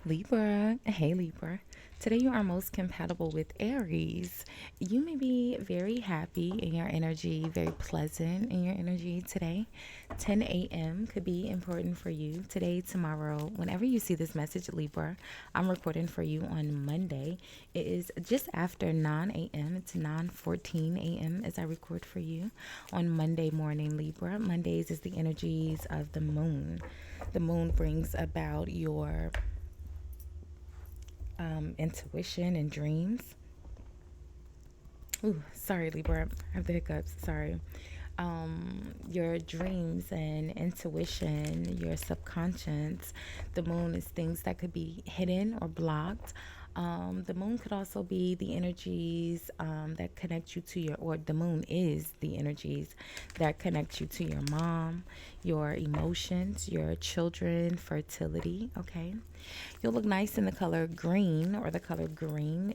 Libra, hey Libra. Today you are most compatible with Aries. You may be very happy in your energy, very pleasant in your energy today. 10 a.m. could be important for you today, tomorrow. Whenever you see this message, Libra, I'm recording for you on Monday. It is just after 9 a.m. It's 9:14 a.m. as I record for you on Monday morning, Libra. Mondays is the energies of the moon. The moon brings about your intuition and dreams. Ooh, sorry, Libra. I have the hiccups. Sorry. Your dreams and intuition, your subconscious. The moon is things that could be hidden or blocked. The moon could also be the energies that connect you to your, or the moon is the energies that connect you to your mom, your emotions, your children, fertility. Okay. You'll look nice in the color green, or the color green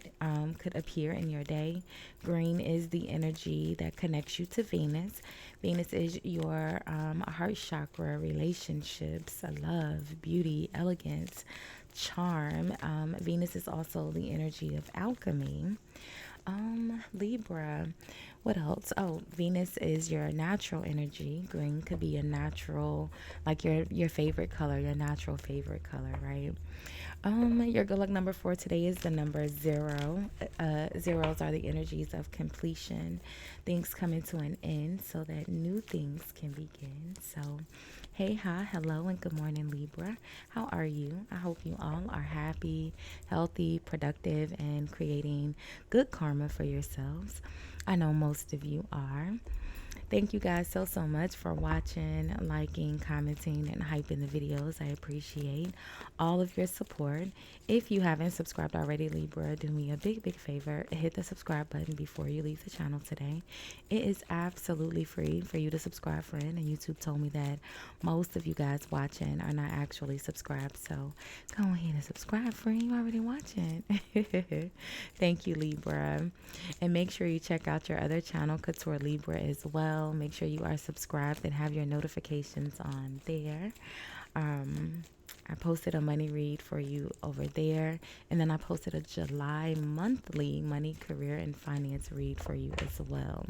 could appear in your day. Green is the energy that connects you to Venus. Venus is your heart chakra, relationships, love, beauty, elegance, charm. Venus is also the energy of alchemy. Libra. What else? Oh, Venus is your natural energy. Green could be a natural, like your favorite color, your natural favorite color, right? Your good luck number for today is the number zero. Zeros are the energies of completion. Things coming to an end so that new things can begin. So, hey, hi, hello, and good morning, Libra. How are you? I hope you all are happy, healthy, productive, and creating good karma for yourselves. I know most of you are. Thank you guys so much for watching, liking, commenting, and hyping the videos. I appreciate all of your support. If you haven't subscribed already, Libra, do me a big favor. Hit the subscribe button before you leave the channel today. It is absolutely free for you to subscribe, friend. And YouTube told me that most of you guys watching are not actually subscribed. So go ahead and subscribe, friend. You already watching. Thank you, Libra. And make sure you check out your other channel, Couture Libra, as well. Make sure you are subscribed and have your notifications on there. I posted a money read for you over there. And then I posted a July monthly money, career, and finance read for you as well.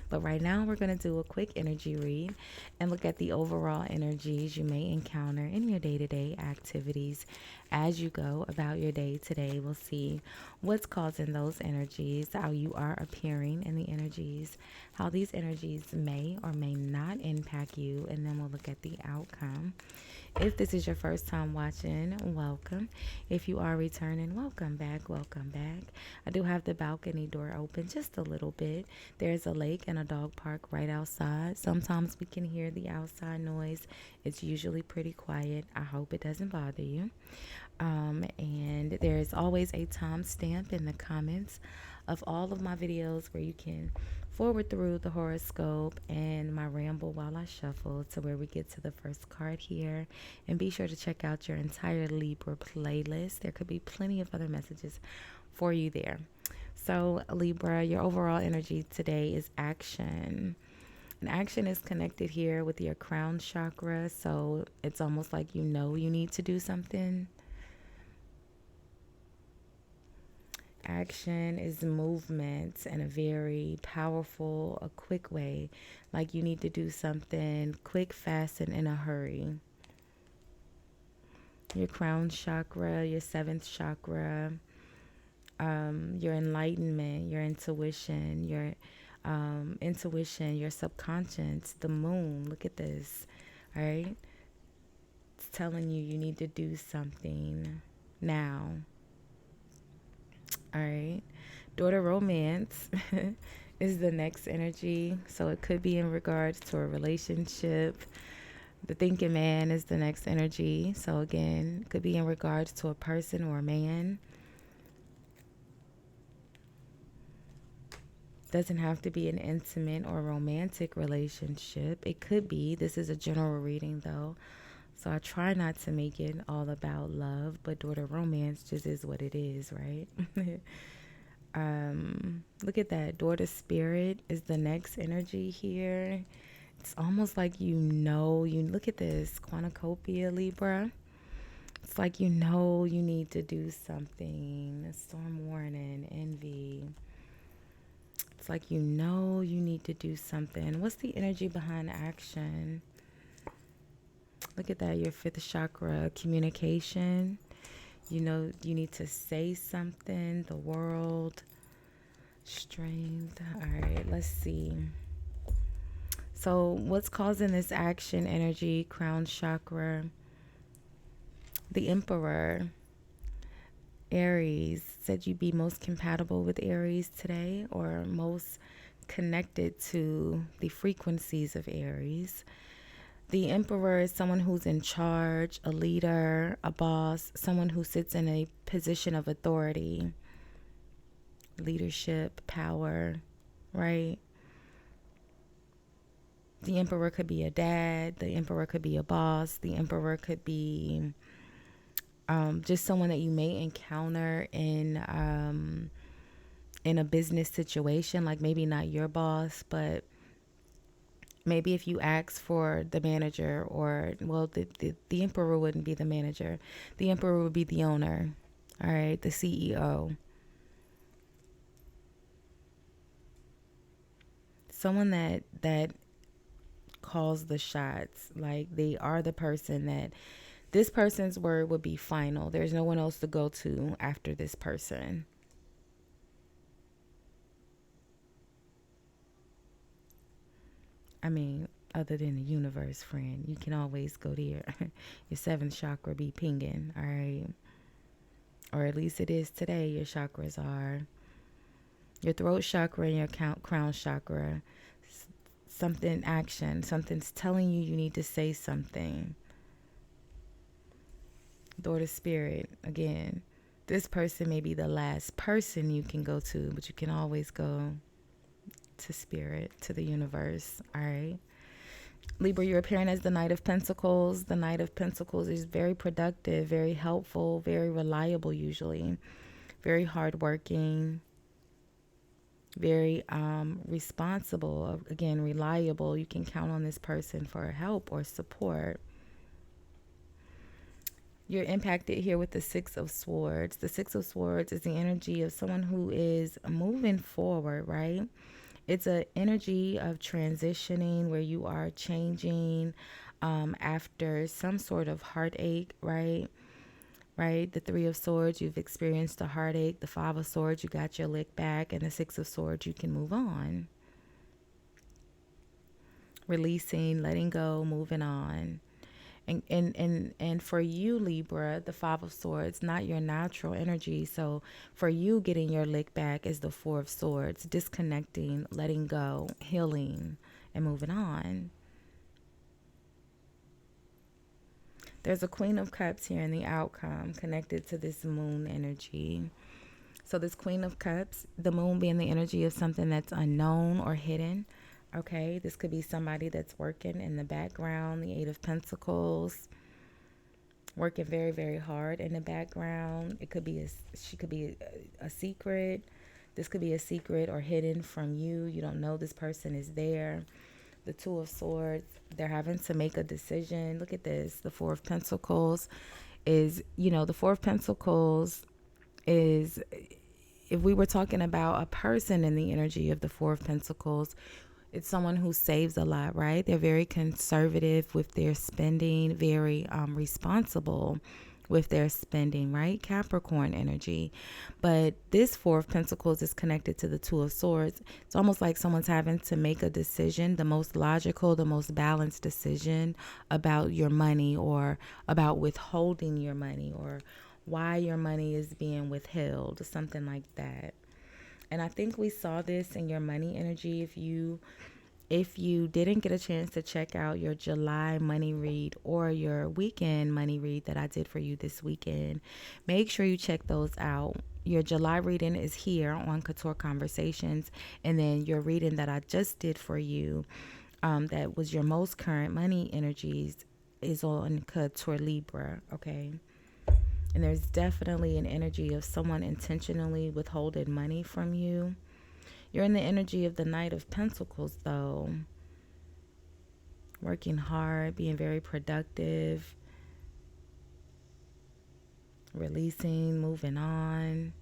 But right now, we're going to do a quick energy read and look at the overall energies you may encounter in your day to day activities as you go about your day today. We'll see what's causing those energies, how you are appearing in the energies, how these energies may or may not impact you, and then we'll look at the outcome. If this is your first time watching, welcome. If you are returning, welcome back, welcome back. I do have the balcony door open just a little bit. There's a lake and a dog park right outside. Sometimes we can hear the outside noise. It's usually pretty quiet. I hope it doesn't bother you. And there's always a timestamp in the comments of all of my videos where you can forward through the horoscope and my ramble while I shuffle to where we get to the first card here. And be sure to check out your entire Libra playlist. There could be plenty of other messages for you there. So, Libra, your overall energy today is action. And action is connected here with your crown chakra. So, it's almost like you know you need to do something. Action is movement in a very powerful, a quick way. Like you need to do something quick, fast, and in a hurry. Your crown chakra, your seventh chakra, your enlightenment, your intuition, your subconscious, the moon. Look at this, all right? It's telling you need to do something now. All right. Daughter romance is the next energy. So it could be in regards to a relationship. The thinking man is the next energy. So again, it could be in regards to a person or a man. Doesn't have to be an intimate or romantic relationship. It could be. This is a general reading though. So I try not to make it all about love, but daughter romance just is what it is, right? Look at that. Daughter spirit is the next energy here. It's almost like you look at this cornucopia, Libra. It's like you know you need to do something. Storm warning, envy. It's like you know you need to do something. What's the energy behind action? Look at that, your fifth chakra, communication. You know you need to say something, the world, strength. All right, let's see. So, what's causing this action energy, crown chakra? The Emperor, Aries. Said you'd be most compatible with Aries today, or most connected to the frequencies of Aries. The Emperor is someone who's in charge, a leader, a boss, someone who sits in a position of authority, leadership, power, right? The Emperor could be a dad, the Emperor could be a boss, the Emperor could be just someone that you may encounter in a business situation, like maybe not your boss, but maybe if you ask for the manager, or, well, the emperor wouldn't be the manager. The emperor would be the owner, all right, the CEO. Someone that calls the shots, like they are the person that this person's word would be final. There's no one else to go to after this person. I mean, other than the universe, friend, you can always go there. Your seventh chakra be pinging, all right? Or at least it is today. Your chakras are your throat chakra and your crown chakra. Something action. Something's telling you need to say something. Door to spirit, again. This person may be the last person you can go to, but you can always go to spirit, to the universe, all right? Libra, you're appearing as the Knight of Pentacles. The Knight of Pentacles is very productive, very helpful, very reliable usually, very hardworking, very responsible, again, reliable. You can count on this person for help or support. You're impacted here with the Six of Swords. The Six of Swords is the energy of someone who is moving forward, right? It's an energy of transitioning where you are changing after some sort of heartache, right? Right? The Three of Swords, you've experienced a heartache. The Five of Swords, you got your lick back. And the Six of Swords, you can move on. Releasing, letting go, moving on. And for you, Libra, the Five of Swords, not your natural energy. So for you, getting your lick back is the Four of Swords, disconnecting, letting go, healing, and moving on. There's a Queen of Cups here in the outcome connected to this moon energy. So this Queen of Cups, the moon being the energy of something that's unknown or hidden. Okay, this could be somebody that's working in the background. The Eight of Pentacles, working very, very hard in the background. It could be she could be a secret. This could be a secret or hidden from you. You don't know this person is there. The Two of Swords, they're having to make a decision. Look at this. The Four of Pentacles is, the Four of Pentacles is, if we were talking about a person in the energy of the Four of Pentacles, it's someone who saves a lot, right? They're very conservative with their spending, very responsible with their spending, right? Capricorn energy. But this Four of Pentacles is connected to the Two of Swords. It's almost like someone's having to make a decision, the most logical, the most balanced decision about your money, or about withholding your money, or why your money is being withheld, something like that. And I think we saw this in your money energy. If you didn't get a chance to check out your July money read or your weekend money read that I did for you this weekend, make sure you check those out. Your July reading is here on Couture Conversations, and then your reading that I just did for you, that was your most current money energies, is on Couture Libra, okay? And there's definitely an energy of someone intentionally withholding money from you. You're in the energy of the Knight of Pentacles, though. Working hard, being very productive. releasing, moving on.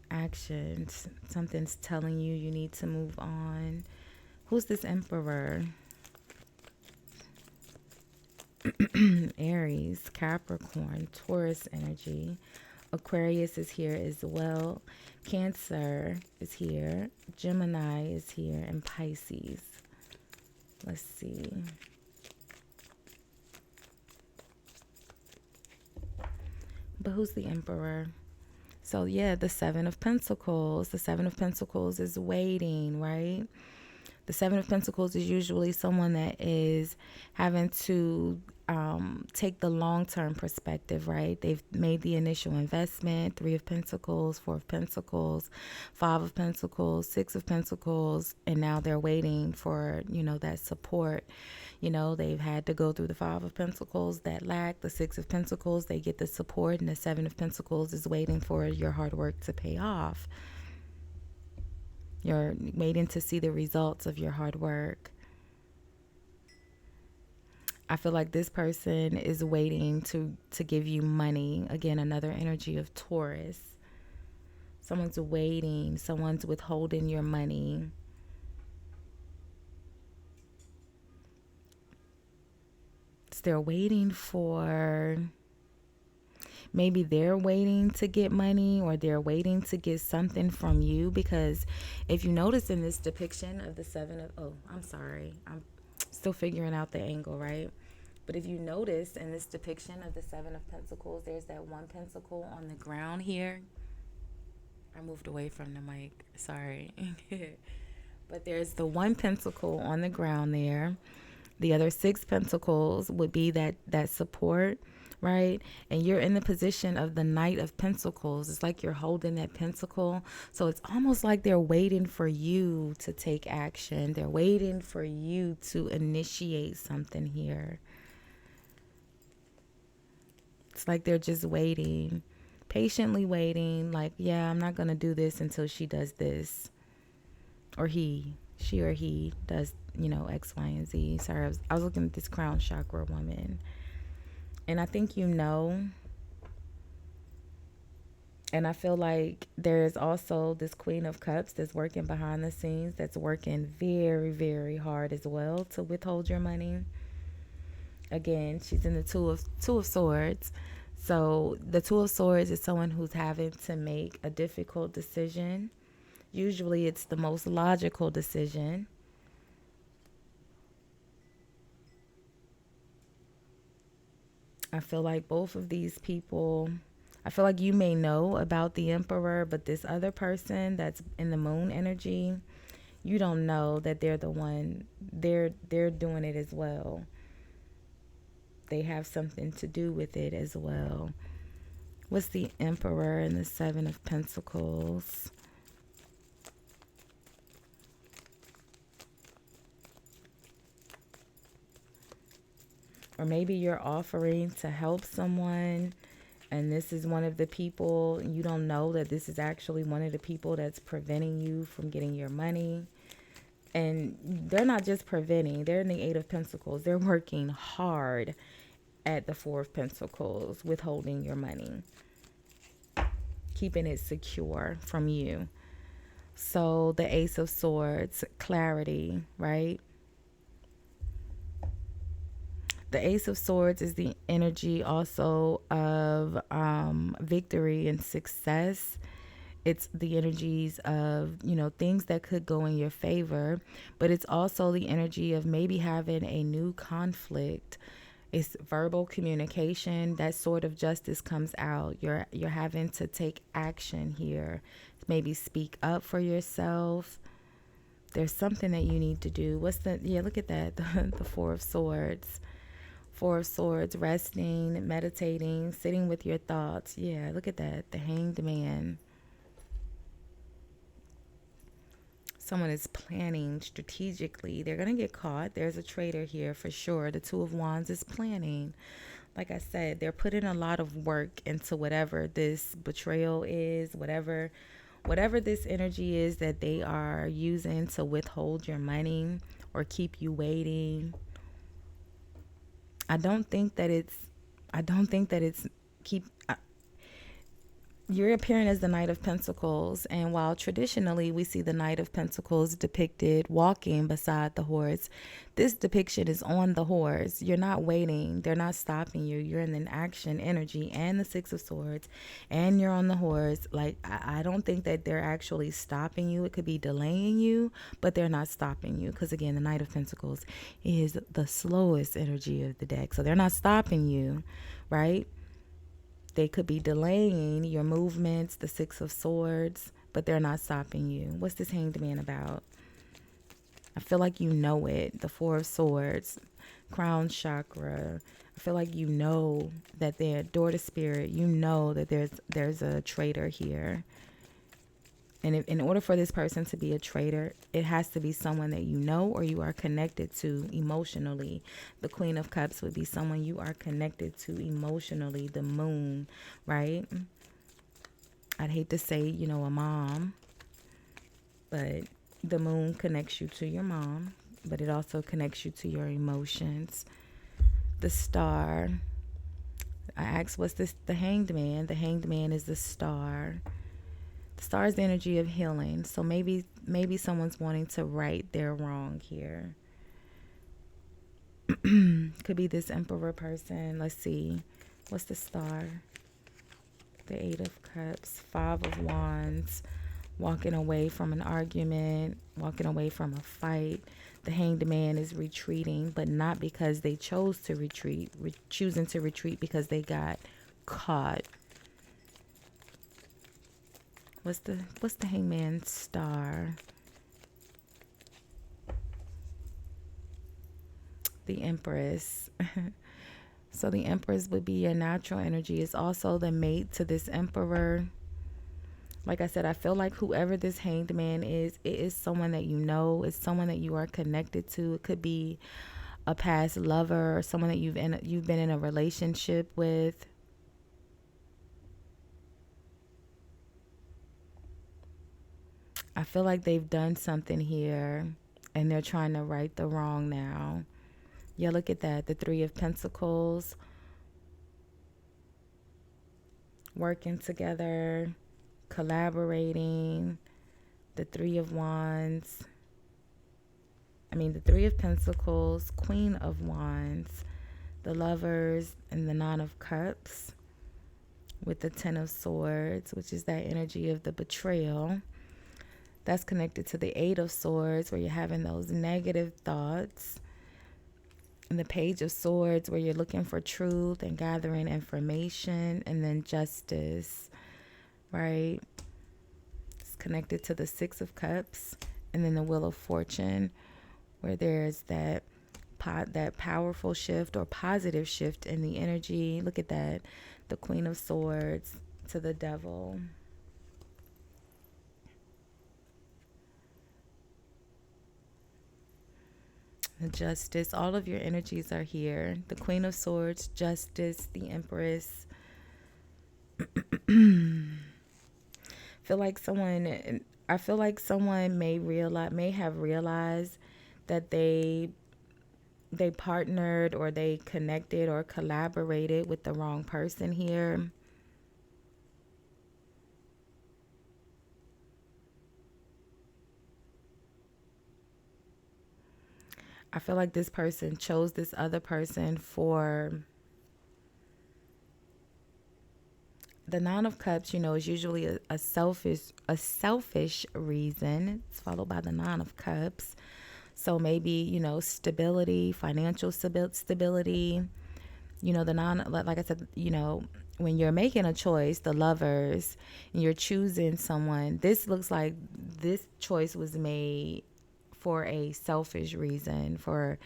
Actions. Something's telling you you need to move on. Who's this Emperor? Aries, Capricorn, Taurus energy. Aquarius is here as well. Cancer is here. Gemini is here. And Pisces. Let's see. But who's the Emperor? So yeah, the Seven of Pentacles. The Seven of Pentacles is waiting, right? The Seven of Pentacles is usually someone that is having to take the long-term perspective, right? They've made the initial investment. Three of Pentacles, Four of Pentacles, Five of Pentacles, Six of Pentacles, and now they're waiting for, that support. They've had to go through the Five of Pentacles, that lack. The Six of Pentacles, they get the support, and the Seven of Pentacles is waiting for your hard work to pay off. You're waiting to see the results of your hard work. I feel like this person is waiting to give you money. Again, another energy of Taurus. Someone's waiting. Someone's withholding your money. So they're waiting for... Maybe they're waiting to get money, or they're waiting to get something from you, because if you notice in this depiction of the I'm still figuring out the angle, right? But if you notice in this depiction of the Seven of Pentacles, there's that one pentacle on the ground here. I moved away from the mic, sorry. But there's the one pentacle on the ground there. The other 6 pentacles would be that support, right? And you're in the position of the Knight of Pentacles. It's like you're holding that pentacle. So it's almost like they're waiting for you to take action. They're waiting for you to initiate something here. It's like they're just waiting, patiently waiting. Like, yeah, I'm not going to do this until she does this. Or she or he does, X, Y, and Z. Sorry, I was looking at this crown chakra woman. And I think and I feel like there's also this Queen of Cups that's working behind the scenes, that's working very, very hard as well to withhold your money. Again, she's in the Two of Swords. So the Two of Swords is someone who's having to make a difficult decision. Usually it's the most logical decision. I feel like both of these people, I feel like you may know about the Emperor, but this other person that's in the moon energy, you don't know that they're the one. They're doing it as well. They have something to do with it as well. What's the Emperor and the Seven of Pentacles? Or maybe you're offering to help someone, and this is one of the people. You don't know that this is actually one of the people that's preventing you from getting your money. And they're not just preventing. They're in the Eight of Pentacles. They're working hard at the Four of Pentacles, withholding your money, keeping it secure from you. So the Ace of Swords, clarity, right? The Ace of Swords is the energy also of victory and success. It's the energies of, things that could go in your favor, but it's also the energy of maybe having a new conflict. It's verbal communication. That sort of justice comes out. You're having to take action here. Maybe speak up for yourself. There's something that you need to do. Look at that, the Four of Swords. Four of Swords, resting, meditating, sitting with your thoughts. Yeah, look at that, the Hanged Man. Someone is planning strategically. They're going to get caught. There's a traitor here for sure. The Two of Wands is planning. Like I said, they're putting a lot of work into whatever this betrayal is, whatever this energy is that they are using to withhold your money or keep you waiting. I don't think that I don't think that keep you're appearing as the Knight of Pentacles, and while traditionally we see the Knight of Pentacles depicted walking beside the horse, this depiction is on the horse. You're not waiting. They're not stopping you. You're in an action energy and the Six of Swords, and you're on the horse. Like, I don't think that they're actually stopping you. It could be delaying you, but they're not stopping you. Because again, the Knight of Pentacles is the slowest energy of the deck. So they're not stopping you, right? They could be delaying your movements, the Six of Swords, but they're not stopping you. What's this Hanged Man about? I feel like you know it. The Four of Swords, crown chakra. I feel like you know that they adore the spirit. You know that there's a traitor here. And in order for this person to be a traitor, it has to be someone that you know or you are connected to emotionally. The Queen of Cups would be someone you are connected to emotionally. The Moon, right? I'd hate to say, a mom, but the Moon connects you to your mom, but it also connects you to your emotions. The Star. I asked, what's this? The Hanged Man. The Hanged Man is the Star. Star's the energy of healing. So maybe someone's wanting to right their wrong here. Could be this Emperor person. Let's see. What's the Star? The Eight of Cups. Five of Wands. Walking away from an argument. Walking away from a fight. The Hanged Man is retreating, but not because they chose to retreat. Choosing to retreat because they got caught. What's the Hangman's Star? The Empress. So the Empress would be your natural energy. It's also the mate to this Emperor. Like I said, I feel like whoever this Hanged Man is, it is someone that you know. It's someone that you are connected to. It could be a past lover or someone that you've been in a relationship with. I feel like they've done something here and they're trying to right the wrong now. Yeah, look at that. The Three of Pentacles. Working together. Collaborating. The Three of Wands. The Three of Pentacles. Queen of Wands. The Lovers and the Nine of Cups. With the Ten of Swords, which is that energy of the betrayal. That's connected to the Eight of Swords, where you're having those negative thoughts. And the Page of Swords, where you're looking for truth and gathering information. And then Justice, right? It's connected to the Six of Cups. And then the Wheel of Fortune, where there's that powerful shift or positive shift in the energy. Look at that. The Queen of Swords to the Devil. The Justice. All of your energies are here. The Queen of Swords, Justice, the Empress. I feel like someone may have realized that they partnered or they connected or collaborated with the wrong person here. I feel like this person chose this other person for the Nine of Cups, is usually a selfish reason. It's followed by the Nine of Cups. So maybe, stability, financial stability. The like I said, when you're making a choice, the Lovers, and you're choosing someone, this looks like this choice was made for a selfish reason, for,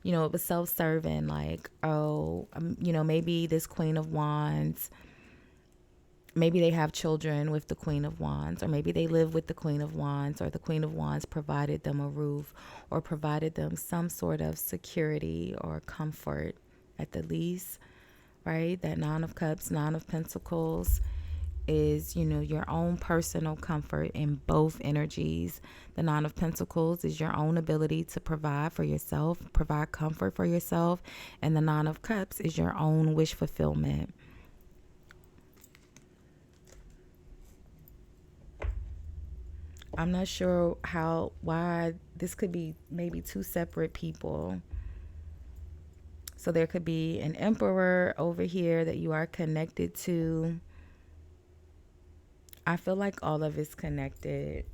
it was self-serving, like, maybe this Queen of Wands, maybe they have children with the Queen of Wands, or maybe they live with the Queen of Wands, or the Queen of Wands provided them a roof or provided them some sort of security or comfort at the least, right? That Nine of Cups, Nine of Pentacles. is, your own personal comfort in both energies. The Nine of Pentacles is your own ability to provide for yourself, provide comfort for yourself. And the Nine of Cups is your own wish fulfillment. I'm not sure why this could be maybe two separate people. So there could be an emperor over here that you are connected to. I feel like all of it's connected.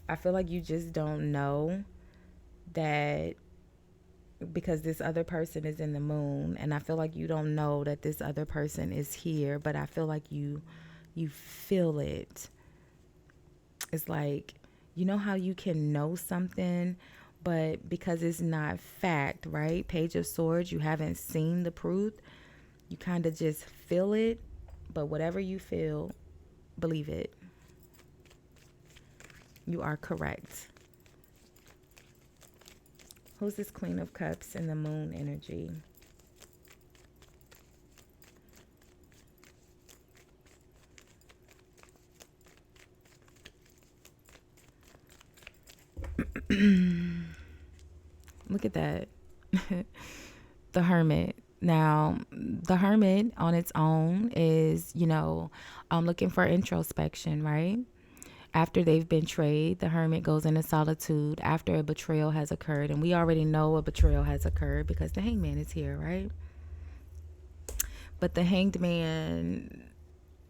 I feel like you just don't know that, because this other person is in the moon, and I feel like you don't know that this other person is here, but I feel like you feel it. It's like, you know how you can know something, but because it's not fact, right? Page of Swords, you haven't seen the proof. You kind of just feel it, but whatever you feel, believe it. You are correct. Who's this Queen of Cups in the moon energy? Look at that. The Hermit. Now, the Hermit on its own is, looking for introspection, right? After they've been betrayed, the Hermit goes into solitude after a betrayal has occurred. And we already know a betrayal has occurred because the Hangman is here, right? But the Hanged Man,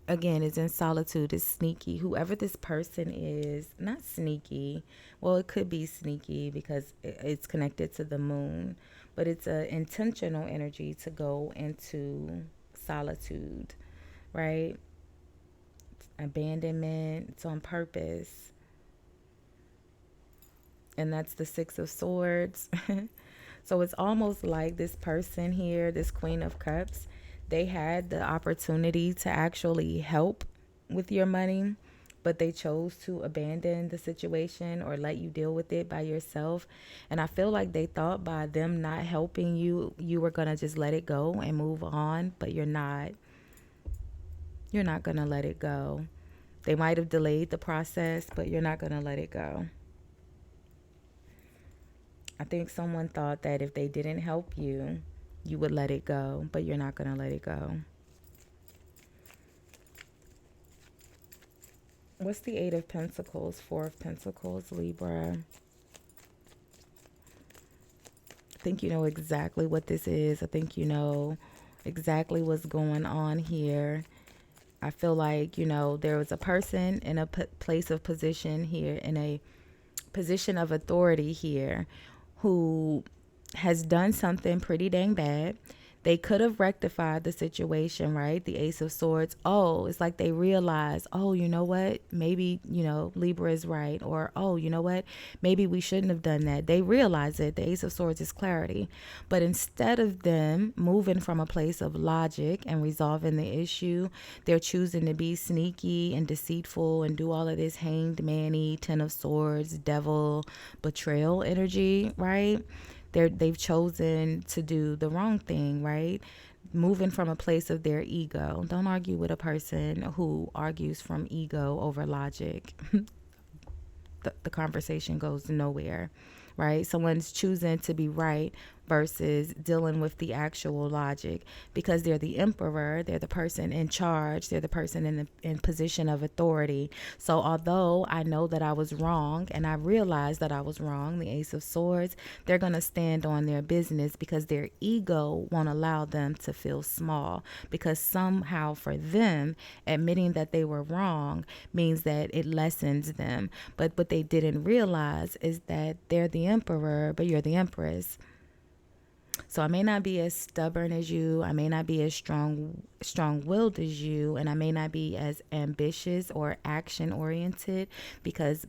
again, is in solitude, is sneaky. Whoever this person is, not sneaky. Well, it could be sneaky because it's connected to the moon. But it's an intentional energy to go into solitude, right? Abandonment. It's on purpose. And that's the Six of Swords. So it's almost like this person here, this Queen of Cups, they had the opportunity to actually help with your money, but they chose to abandon the situation or let you deal with it by yourself. And I feel like they thought by them not helping you, you were going to just let it go and move on, but you're not. You're not going to let it go. They might have delayed the process, but you're not going to let it go. I think someone thought that if they didn't help you, you would let it go, but you're not going to let it go. What's the Eight of Pentacles, Four of Pentacles, Libra? I think you know exactly what this is. I think you know exactly what's going on here. I feel like, there was a person in a place of position here, in a position of authority here, who has done something pretty dang bad. They could have rectified the situation, right? The Ace of Swords. Oh, it's like they realize, oh, you know what? Maybe, Libra is right. Or, oh, you know what? Maybe we shouldn't have done that. They realize it. The Ace of Swords is clarity. But instead of them moving from a place of logic and resolving the issue, they're choosing to be sneaky and deceitful and do all of this hanged man-y, Ten of Swords, devil, betrayal energy, right? They've chosen to do the wrong thing, right? Moving from a place of their ego. Don't argue with a person who argues from ego over logic. The conversation goes nowhere, right? Someone's choosing to be right versus dealing with the actual logic, because they're the emperor, they're the person in charge, they're the person in position of authority. So although I know that I was wrong and I realize that I was wrong, the Ace of Swords, they're going to stand on their business because their ego won't allow them to feel small, because somehow for them admitting that they were wrong means that it lessens them. But what they didn't realize is that they're the emperor, but you're the empress. So I may not be as stubborn as you. I may not be as strong-willed as you, and I may not be as ambitious or action-oriented, because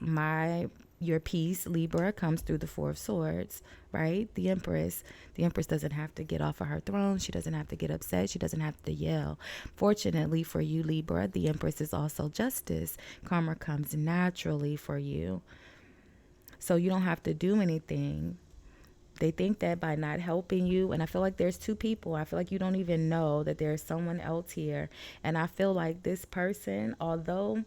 your piece, Libra, comes through the Four of Swords, right? The Empress. The Empress doesn't have to get off of her throne. She doesn't have to get upset. She doesn't have to yell. Fortunately for you, Libra, the Empress is also justice. Karma comes naturally for you. So you don't have to do anything. They think that by not helping you, and I feel like there's two people. I feel like you don't even know that there's someone else here. And I feel like this person, although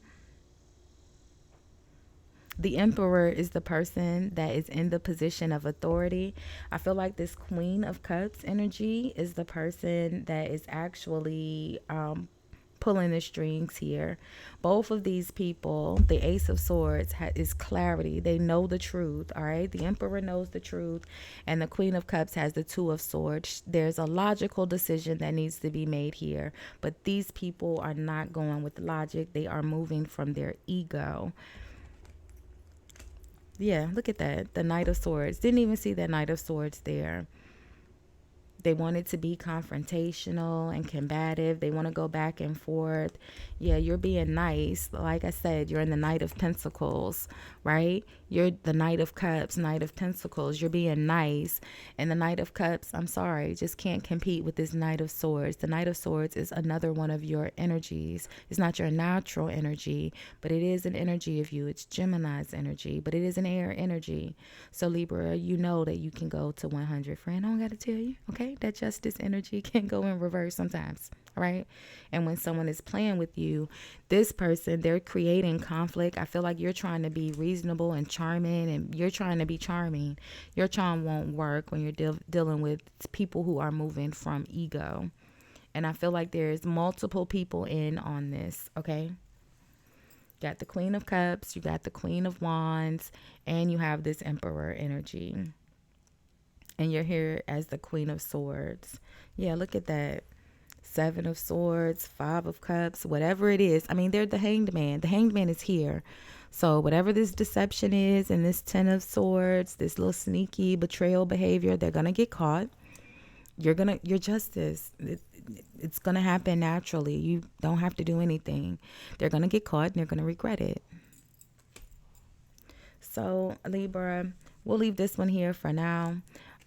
the emperor is the person that is in the position of authority, I feel like this queen of cups energy is the person that is actually pulling the strings here. Both of these people, the ace of swords is clarity. They know the truth. All right, the emperor knows the truth, and the queen of cups has the two of swords. There's a logical decision that needs to be made here, but these people are not going with logic. They are moving from their ego. Yeah, look at that. The Knight of Swords. Didn't even see that Knight of Swords there. They want it to be confrontational and combative. They want to go back and forth. Yeah, you're being nice. Like I said, you're in the Knight of Pentacles, right? You're the Knight of Cups, Knight of Pentacles. You're being nice. And the Knight of Cups, I'm sorry, just can't compete with this Knight of Swords. The Knight of Swords is another one of your energies. It's not your natural energy, but it is an energy of you. It's Gemini's energy, but it is an air energy. So Libra, you know that you can go to 100. Friend, I don't got to tell you, okay? That justice energy can go in reverse sometimes, all right? And when someone is playing with you, this person, they're creating conflict. I feel like you're trying to be reasonable and charming, and you're trying to be charming. Your charm won't work when you're dealing with people who are moving from ego. And I feel like there's multiple people in on this, okay? Got the Queen of Cups, you got the Queen of Wands, and you have this Emperor energy. And you're here as the Queen of Swords. Yeah, look at that. Seven of Swords, Five of Cups, whatever it is. I mean, they're the Hanged Man. The Hanged Man is here. So whatever this deception is and this Ten of Swords, this little sneaky betrayal behavior, they're going to get caught. Your justice, it's going to happen naturally. You don't have to do anything. They're going to get caught and they're going to regret it. So Libra, we'll leave this one here for now.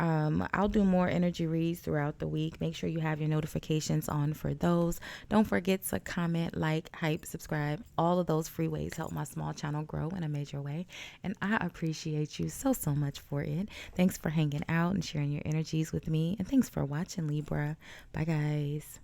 I'll do more energy reads throughout the week. Make sure you have your notifications on for those. Don't forget to comment, like, hype, subscribe. All of those free ways help my small channel grow in a major way. And I appreciate you so, so much for it. Thanks for hanging out and sharing your energies with me. And thanks for watching, Libra. Bye, guys.